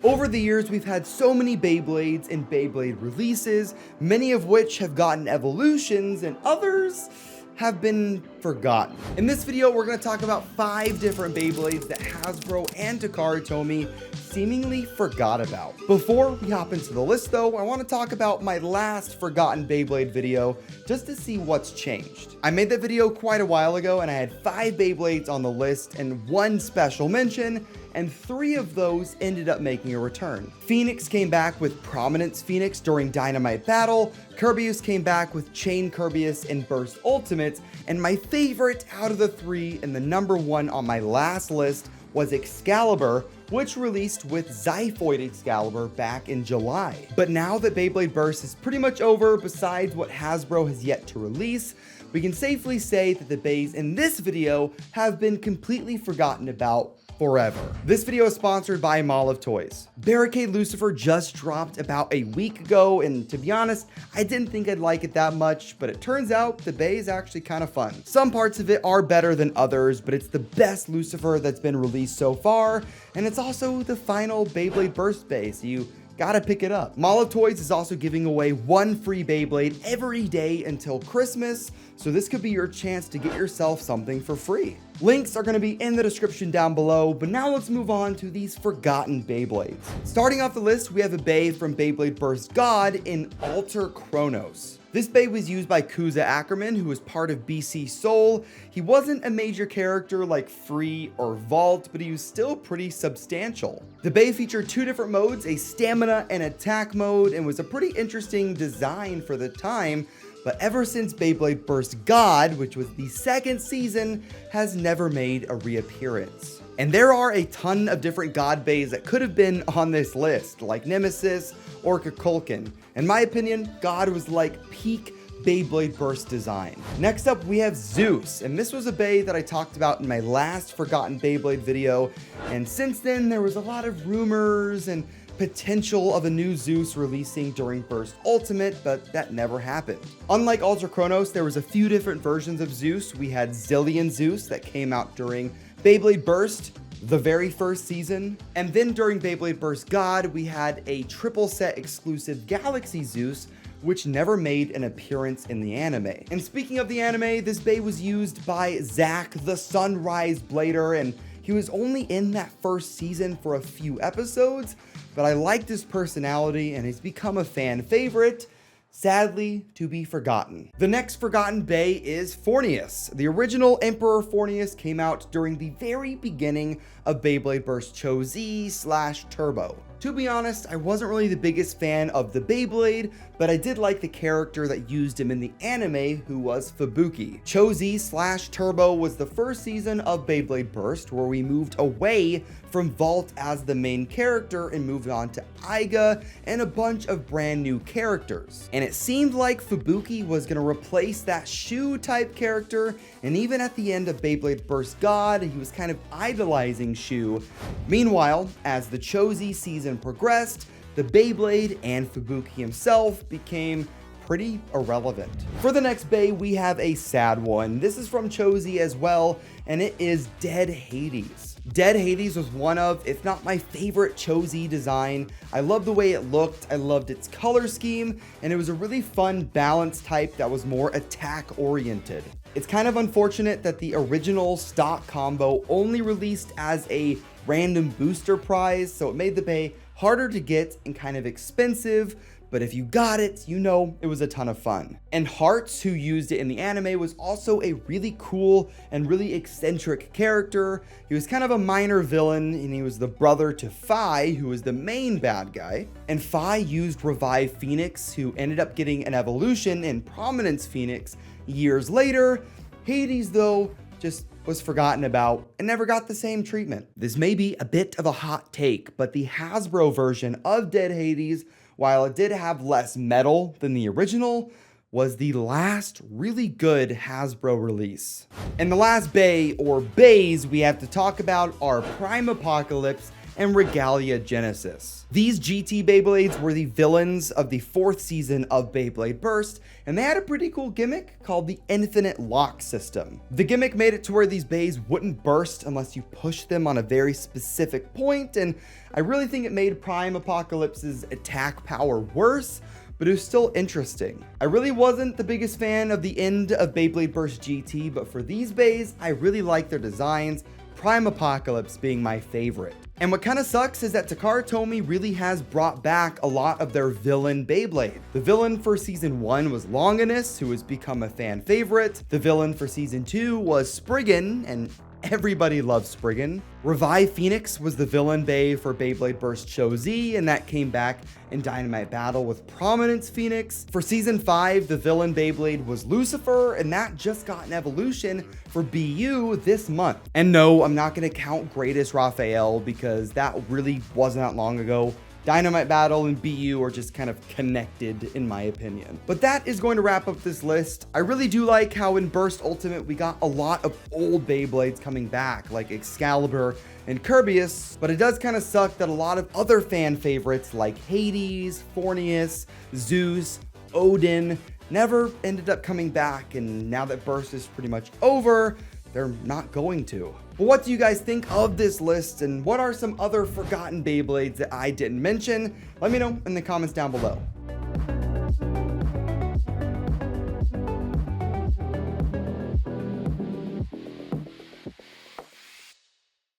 Over the years, we've had so many Beyblades and Beyblade releases, many of which have gotten evolutions and others have been forgotten. In this video, we're going to talk about 5 different Beyblades that Hasbro and Takara Tomy seemingly forgot about. Before we hop into the list though, I want to talk about my last forgotten Beyblade video just to see what's changed. I made that video quite a while ago and I had 5 Beyblades on the list and 1 special mention, and 3 of those ended up making a return. Phoenix came back with Prominence Phoenix during Dynamite Battle, Kirbyus came back with Chain Kirbyus and Burst Ultimate, and my favorite out of the 3 and the number 1 on my last list was Excalibur, which released with Xiphoid Excalibur back in July. But now that Beyblade Burst is pretty much over, besides what Hasbro has yet to release, we can safely say that the beys in this video have been completely forgotten about forever. This video is sponsored by Mall of Toys. Barricade Lucifer just dropped about a week ago, and to be honest, I didn't think I'd like it that much, but it turns out the bey is actually kind of fun. Some parts of it are better than others, but it's the best Lucifer that's been released so far, and it's also the final Beyblade Burst bey, so you gotta pick it up. Mall of Toys is also giving away 1 free Beyblade every day until Christmas, so this could be your chance to get yourself something for free. Links are going to be in the description down below, but now let's move on to these forgotten Beyblades. Starting off the list, we have a bey from Beyblade Burst God in Alter Kronos. This bey was used by Kuza Ackerman, who was part of BC Soul. He wasn't a major character like Free or Vault, but he was still pretty substantial. The bey featured 2 different modes, a stamina and attack mode, and was a pretty interesting design for the time. But ever since Beyblade Burst God, which was the 2nd season, has never made a reappearance. And there are a ton of different God beys that could have been on this list, like Nemesis or Kukulkan. In my opinion, God was like peak Beyblade Burst design. Next up, we have Zeus, and this was a bey that I talked about in my last Forgotten Beyblade video, and since then there was a lot of rumors and potential of a new Zeus releasing during Burst Ultimate, but that never happened. Unlike Ultra Kronos, there was a few different versions of Zeus. We had Zillion Zeus that came out during Beyblade Burst, the very first season, and then during Beyblade Burst God, we had a triple set exclusive Galaxy Zeus, which never made an appearance in the anime. And speaking of the anime, this bey was used by Zack the Sunrise Blader, and he was only in that first season for a few episodes, but I liked his personality and he's become a fan favorite, sadly to be forgotten. The next forgotten bey is Fornius. The original Emperor Fornius came out during the very beginning of Beyblade Burst Cho-Z/Turbo. To be honest, I wasn't really the biggest fan of the Beyblade, but I did like the character that used him in the anime, who was Fubuki. Cho-Z/Turbo was the first season of Beyblade Burst, where we moved away from Vault as the main character and moved on to Aiga and a bunch of brand new characters. And it seemed like Fubuki was going to replace that Shu type character, and even at the end of Beyblade Burst God, he was kind of idolizing Shu. Meanwhile, as the Cho-Z season progressed, the Beyblade and Fubuki himself became pretty irrelevant. For the next bey, we have a sad one. This is from Cho-Z as well, and it is Dead Hades. Dead Hades was one of, if not my favorite Cho-Z design. I loved the way it looked, I loved its color scheme, and it was a really fun balance type that was more attack oriented. It's kind of unfortunate that the original stock combo only released as a random booster prize, so it made the bey harder to get and kind of expensive, but if you got it, you know it was a ton of fun. And Hearts, who used it in the anime, was also a really cool and really eccentric character. He was kind of a minor villain, and he was the brother to Phi, who was the main bad guy. And Phi used Revive Phoenix, who ended up getting an evolution in Prominence Phoenix years later. Hades, though, just was forgotten about and never got the same treatment. This may be a bit of a hot take, but the Hasbro version of Dead Hades, while it did have less metal than the original, was the last really good Hasbro release. And the last bey, or beys, we have to talk about are Prime Apocalypse and Regalia Genesis. These GT Beyblades were the villains of the 4th season of Beyblade Burst, and they had a pretty cool gimmick called the Infinite Lock system. The gimmick made it to where these bays wouldn't burst unless you pushed them on a very specific point, and I really think it made Prime Apocalypse's attack power worse, but it was still interesting. I really wasn't the biggest fan of the end of Beyblade Burst GT, but for these bays, I really like their designs, Prime Apocalypse being my favorite. And what kind of sucks is that Takara Tomy really has brought back a lot of their villain Beyblade. The villain for season 1 was Longinus, who has become a fan favorite. The villain for season 2 was Spriggan, and everybody loves Spriggan. Revive Phoenix was the villain bay for Beyblade Burst Show Z, and that came back in Dynamite Battle with Prominence Phoenix. For season 5, the villain Beyblade was Lucifer, and that just got an evolution for BU this month. And no, I'm not going to count Greatest Raphael because that really wasn't that long ago. Dynamite Battle and BU are just kind of connected in my opinion. But that is going to wrap up this list. I really do like how in Burst Ultimate we got a lot of old Beyblades coming back, like Excalibur and Kirbyus, but it does kind of suck that a lot of other fan favorites like Hades, Fornius, Zeus, Odin never ended up coming back, and now that Burst is pretty much over, they're not going to. But what do you guys think of this list, and what are some other forgotten Beyblades that I didn't mention? Let me know in the comments down below.